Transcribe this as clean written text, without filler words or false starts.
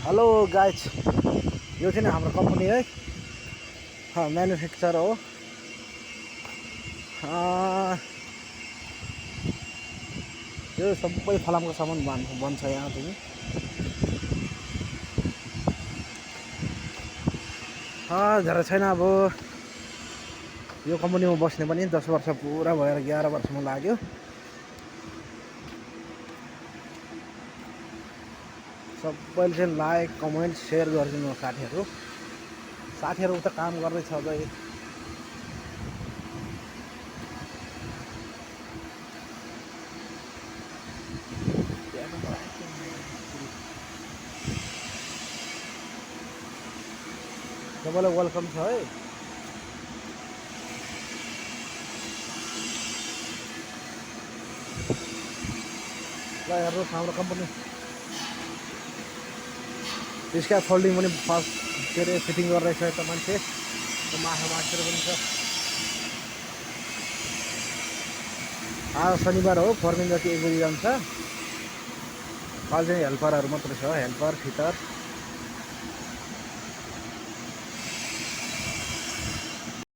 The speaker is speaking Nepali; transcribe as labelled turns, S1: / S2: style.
S1: हेलो गाइज, यो चाहिँ हाम्रो कम्पनी है, म्यानुफ्याक्चर हो। यो सबै फलामको सामान बन्छ यहाँ चाहिँ। धेरै छैन अब यो कम्पनीमा बस्ने पनि 10 वर्ष पुरा भएर 11 वर्षमा लाग्यो। सबैले चाहिँ लाइक कमेन्ट सेयर गरिदिनु साथीहरू उता काम गर्दैछ अझै। सबैलाई वेलकम छ है। ल हेर्नुहोस् हाम्रो कम्पनी स्क्याप फोल्डिङ पनि फर्स्ट के अरे फिटिङ गरिरहेछ यता मान्छे माछा मासेर पनि छ। आज शनिबार हो, फोरमेन जति एक बजी जान्छ। कल चाहिँ हेल्परहरू मात्रै छ, हेल्पर फिटर।